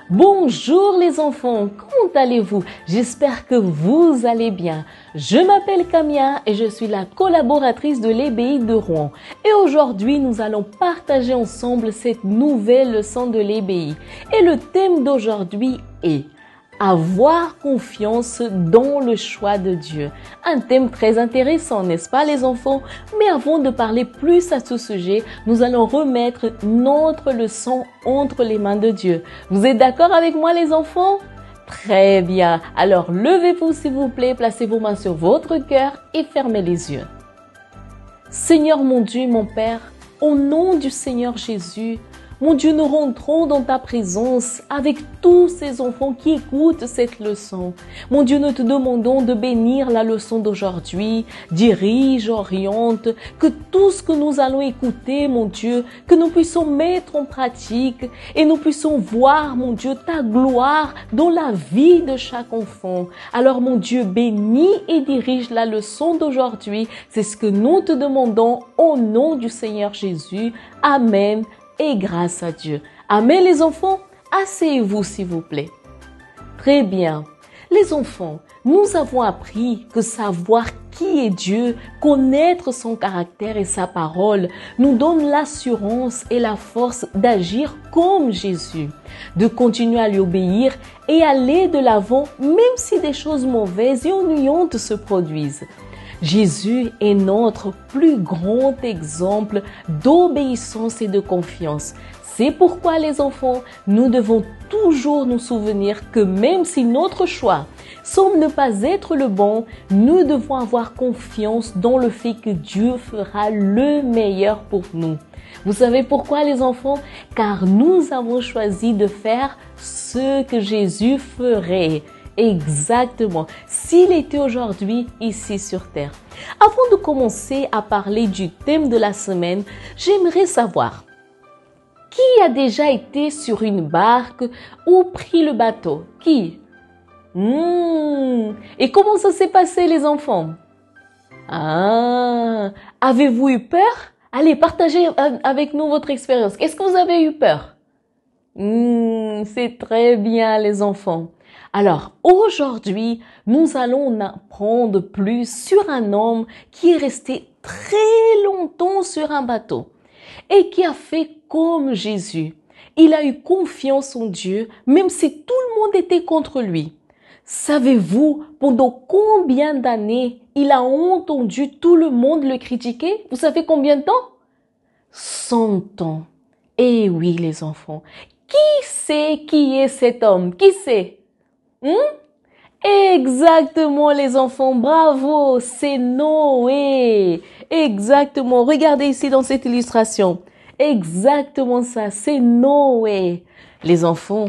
Bonjour les enfants, comment allez-vous? J'espère que vous allez bien. Je m'appelle Camia et je suis la collaboratrice de l'EBI de Rouen. Et aujourd'hui, nous allons partager ensemble cette nouvelle leçon de l'EBI. Et le thème d'aujourd'hui est avoir confiance dans le choix de Dieu. Un thème très intéressant, n'est-ce pas les enfants? Mais avant de parler plus à ce sujet, nous allons remettre notre leçon entre les mains de Dieu. Vous êtes d'accord avec moi les enfants? Très bien. Alors levez-vous s'il vous plaît, placez vos mains sur votre cœur et fermez les yeux. Seigneur mon Dieu, mon Père, au nom du Seigneur Jésus, mon Dieu, nous rentrons dans ta présence avec tous ces enfants qui écoutent cette leçon. Mon Dieu, nous te demandons de bénir la leçon d'aujourd'hui, dirige, oriente, que tout ce que nous allons écouter, mon Dieu, que nous puissions mettre en pratique et nous puissions voir, mon Dieu, ta gloire dans la vie de chaque enfant. Alors, mon Dieu, bénis et dirige la leçon d'aujourd'hui. C'est ce que nous te demandons au nom du Seigneur Jésus. Amen. Et grâce à Dieu. Amen les enfants, asseyez-vous s'il vous plaît. Très bien. Les enfants, nous avons appris que savoir qui est Dieu, connaître son caractère et sa parole, nous donne l'assurance et la force d'agir comme Jésus, de continuer à lui obéir et aller de l'avant même si des choses mauvaises et ennuyantes se produisent. Jésus est notre plus grand exemple d'obéissance et de confiance. C'est pourquoi les enfants, nous devons toujours nous souvenir que même si notre choix semble ne pas être le bon, nous devons avoir confiance dans le fait que Dieu fera le meilleur pour nous. Vous savez pourquoi les enfants? Car nous avons choisi de faire ce que Jésus ferait. Exactement, s'il était aujourd'hui ici sur Terre. Avant de commencer à parler du thème de la semaine, j'aimerais savoir qui a déjà été sur une barque ou pris le bateau? Qui? Et comment ça s'est passé les enfants? Avez-vous eu peur? Allez, partagez avec nous votre expérience. Est-ce que vous avez eu peur? C'est très bien les enfants. Alors, aujourd'hui, nous allons en apprendre plus sur un homme qui est resté très longtemps sur un bateau et qui a fait comme Jésus. Il a eu confiance en Dieu, même si tout le monde était contre lui. Savez-vous pendant combien d'années il a entendu tout le monde le critiquer? Vous savez combien de temps? 100 ans. Eh oui, les enfants. Qui sait qui est cet homme? Qui sait? Exactement les enfants, bravo, c'est Noé. Exactement, regardez ici dans cette illustration. Exactement ça, c'est Noé. Les enfants,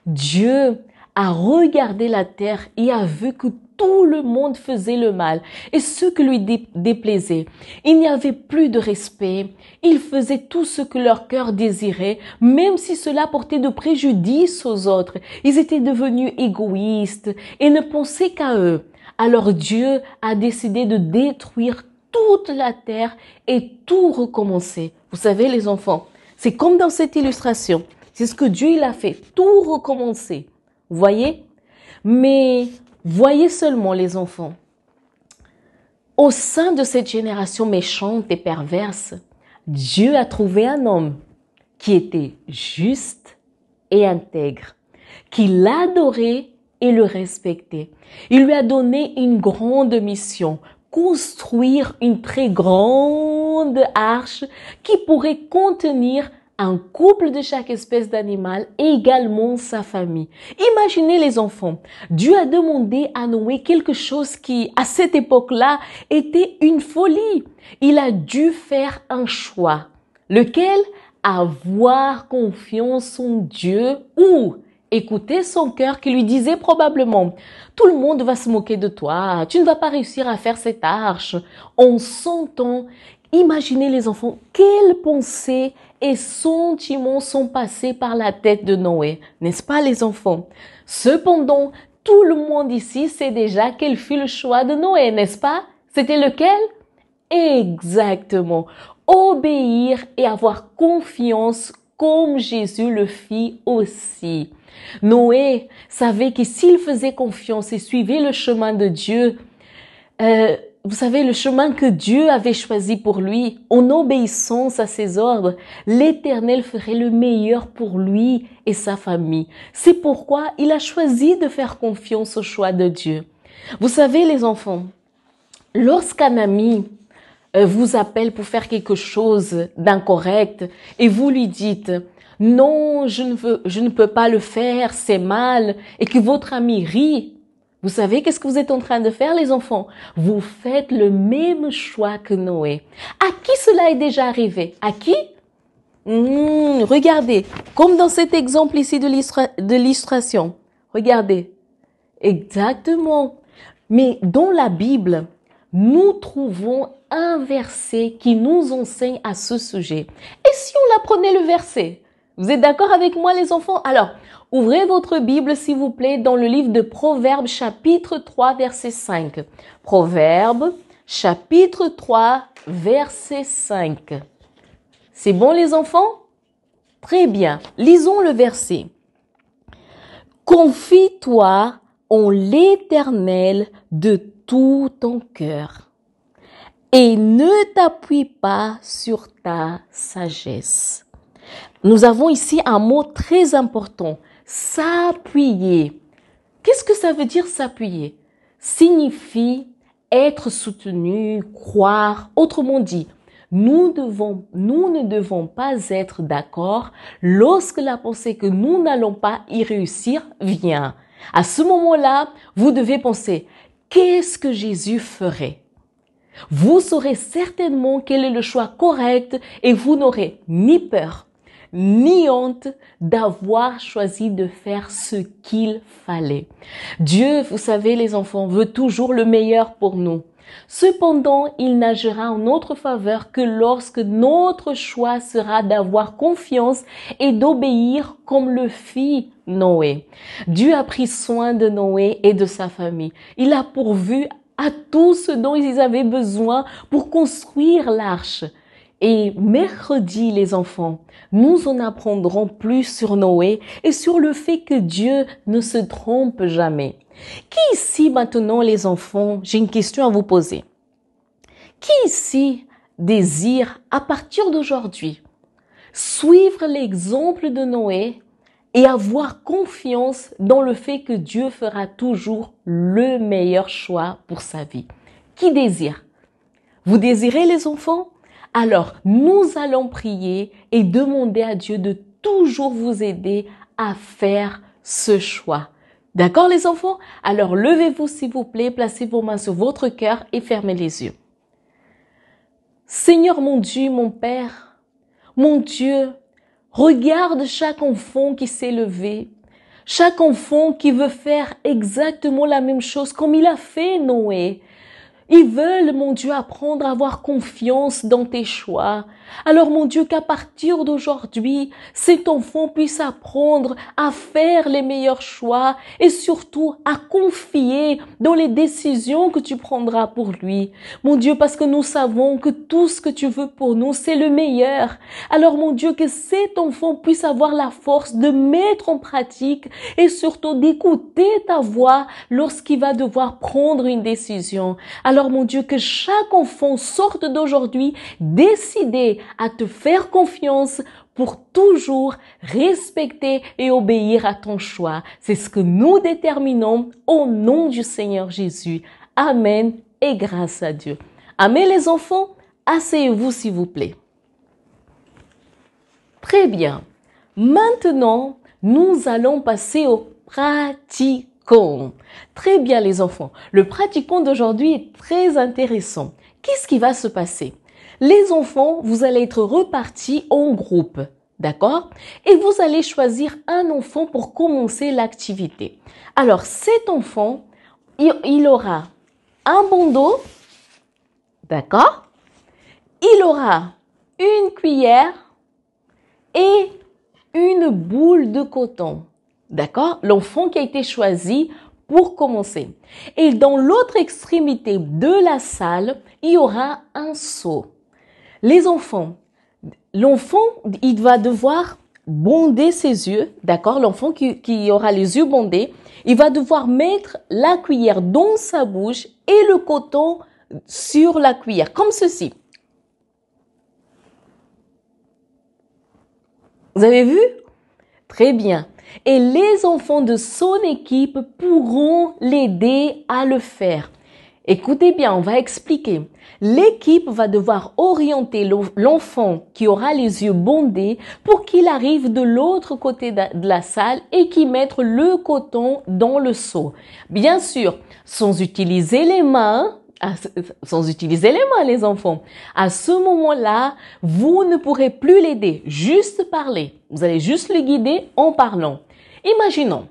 Dieu a regardé la terre et a vu que tout le monde faisait le mal et ce qui lui déplaisait. Il n'y avait plus de respect. Ils faisaient tout ce que leur cœur désirait, même si cela portait de préjudice aux autres. Ils étaient devenus égoïstes et ne pensaient qu'à eux. Alors Dieu a décidé de détruire toute la terre et tout recommencer. Vous savez les enfants, c'est comme dans cette illustration. C'est ce que Dieu il a fait, tout recommencer. Vous voyez? Mais voyez seulement les enfants, au sein de cette génération méchante et perverse, Dieu a trouvé un homme qui était juste et intègre, qui l'adorait et le respectait. Il lui a donné une grande mission, construire une très grande arche qui pourrait contenir un couple de chaque espèce d'animal et également sa famille. Imaginez les enfants, Dieu a demandé à Noé quelque chose qui, à cette époque-là, était une folie. Il a dû faire un choix. Lequel? Avoir confiance en Dieu ou écouter son cœur qui lui disait probablement « Tout le monde va se moquer de toi, tu ne vas pas réussir à faire cette arche. » En 100 ans, imaginez les enfants, quelles pensées et sentiments sont passés par la tête de Noé, n'est-ce pas les enfants? Cependant, tout le monde ici sait déjà quel fut le choix de Noé, n'est-ce pas? C'était lequel? Exactement, obéir et avoir confiance comme Jésus le fit aussi. Noé savait que s'il faisait confiance et suivait le chemin de Dieu, vous savez, le chemin que Dieu avait choisi pour lui, en obéissance à ses ordres, l'Éternel ferait le meilleur pour lui et sa famille. C'est pourquoi il a choisi de faire confiance au choix de Dieu. Vous savez, les enfants, lorsqu'un ami vous appelle pour faire quelque chose d'incorrect et vous lui dites « Non, je ne peux pas le faire, c'est mal » et que votre ami rit, vous savez qu'est-ce que vous êtes en train de faire, les enfants? Vous faites le même choix que Noé. À qui cela est déjà arrivé? À qui? Regardez, comme dans cet exemple ici de l'illustration. Regardez. Exactement. Mais dans la Bible, nous trouvons un verset qui nous enseigne à ce sujet. Et si on apprenait le verset? Vous êtes d'accord avec moi, les enfants? Alors, ouvrez votre Bible, s'il vous plaît, dans le livre de Proverbes, chapitre 3, verset 5. Proverbes, chapitre 3, verset 5. C'est bon, les enfants? Très bien. Lisons le verset. Confie-toi en l'Éternel de tout ton cœur et ne t'appuie pas sur ta sagesse. Nous avons ici un mot très important, s'appuyer. Qu'est-ce que ça veut dire s'appuyer? Signifie être soutenu, croire. Autrement dit, nous ne devons pas être d'accord lorsque la pensée que nous n'allons pas y réussir vient. À ce moment-là, vous devez penser, qu'est-ce que Jésus ferait? Vous saurez certainement quel est le choix correct et vous n'aurez ni peur, ni honte d'avoir choisi de faire ce qu'il fallait. Dieu, vous savez, les enfants, veut toujours le meilleur pour nous. Cependant, il n'agira en notre faveur que lorsque notre choix sera d'avoir confiance et d'obéir comme le fit Noé. Dieu a pris soin de Noé et de sa famille. Il a pourvu à tout ce dont ils avaient besoin pour construire l'arche. Et mercredi, les enfants, nous en apprendrons plus sur Noé et sur le fait que Dieu ne se trompe jamais. Qui ici maintenant, les enfants, j'ai une question à vous poser. Qui ici désire, à partir d'aujourd'hui, suivre l'exemple de Noé et avoir confiance dans le fait que Dieu fera toujours le meilleur choix pour sa vie? Qui désire? Vous désirez, les enfants? Alors, nous allons prier et demander à Dieu de toujours vous aider à faire ce choix. D'accord, les enfants? Alors, levez-vous, s'il vous plaît, placez vos mains sur votre cœur et fermez les yeux. Seigneur mon Dieu, mon Père, mon Dieu, regarde chaque enfant qui s'est levé, chaque enfant qui veut faire exactement la même chose comme il a fait Noé. Ils veulent, mon Dieu, apprendre à avoir confiance dans tes choix. Alors, mon Dieu, qu'à partir d'aujourd'hui, cet enfant puisse apprendre à faire les meilleurs choix et surtout à confier dans les décisions que tu prendras pour lui. Mon Dieu, parce que nous savons que tout ce que tu veux pour nous, c'est le meilleur. Alors, mon Dieu, que cet enfant puisse avoir la force de mettre en pratique et surtout d'écouter ta voix lorsqu'il va devoir prendre une décision. Alors, mon Dieu, que chaque enfant sorte d'aujourd'hui décidé à te faire confiance pour toujours respecter et obéir à ton choix. C'est ce que nous déterminons au nom du Seigneur Jésus. Amen et grâce à Dieu. Amen, les enfants. Asseyez-vous, s'il vous plaît. Très bien. Maintenant, nous allons passer au pratiquant. Très bien, les enfants. Le pratiquant d'aujourd'hui est très intéressant. Qu'est-ce qui va se passer? Les enfants, vous allez être repartis en groupe, d'accord? Et vous allez choisir un enfant pour commencer l'activité. Alors, cet enfant, il aura un bandeau, d'accord? Il aura une cuillère et une boule de coton. D'accord? L'enfant qui a été choisi pour commencer. Et dans l'autre extrémité de la salle, il y aura un seau. Les enfants, l'enfant, il va devoir bonder ses yeux, d'accord? L'enfant qui aura les yeux bondés, il va devoir mettre la cuillère dans sa bouche et le coton sur la cuillère, comme ceci. Vous avez vu? Très bien. Et les enfants de son équipe pourront l'aider à le faire. Écoutez bien, on va expliquer. L'équipe va devoir orienter l'enfant qui aura les yeux bondés pour qu'il arrive de l'autre côté de la salle et qu'il mette le coton dans le seau. Bien sûr, sans utiliser les mains, les enfants. À ce moment-là, vous ne pourrez plus l'aider, juste parler. Vous allez juste le guider en parlant. Imaginons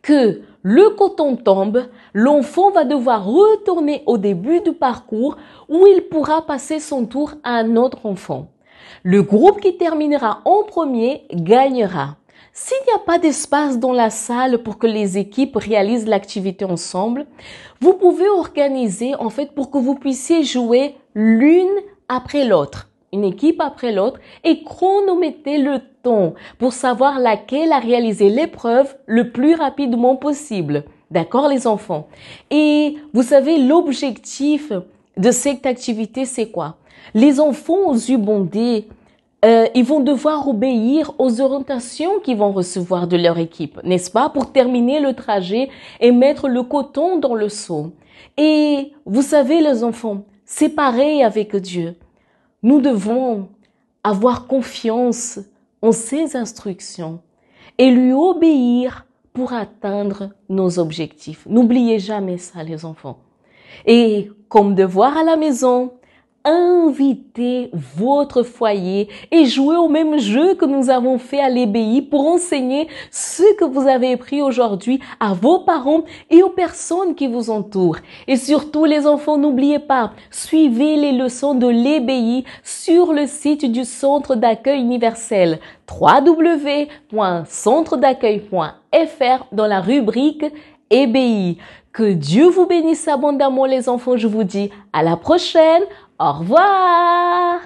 que le coton tombe, l'enfant va devoir retourner au début du parcours où il pourra passer son tour à un autre enfant. Le groupe qui terminera en premier gagnera. S'il n'y a pas d'espace dans la salle pour que les équipes réalisent l'activité ensemble, vous pouvez organiser en fait pour que vous puissiez jouer l'une après l'autre, une équipe après l'autre, et chronométrer le temps pour savoir laquelle a réalisé l'épreuve le plus rapidement possible. D'accord les enfants? Et vous savez, l'objectif de cette activité, c'est quoi? Les enfants aux yeux bondés, ils vont devoir obéir aux orientations qu'ils vont recevoir de leur équipe, n'est-ce pas, pour terminer le trajet et mettre le coton dans le seau. Et vous savez, les enfants, c'est pareil avec Dieu. Nous devons avoir confiance en ses instructions et lui obéir pour atteindre nos objectifs. N'oubliez jamais ça, les enfants. Et comme devoir à la maison, invitez votre foyer et jouez au même jeu que nous avons fait à l'EBI pour enseigner ce que vous avez appris aujourd'hui à vos parents et aux personnes qui vous entourent. Et surtout les enfants, n'oubliez pas, suivez les leçons de l'EBI sur le site du Centre d'accueil universel www.centredaccueil.fr dans la rubrique EBI. Que Dieu vous bénisse abondamment les enfants, je vous dis à la prochaine. Au revoir!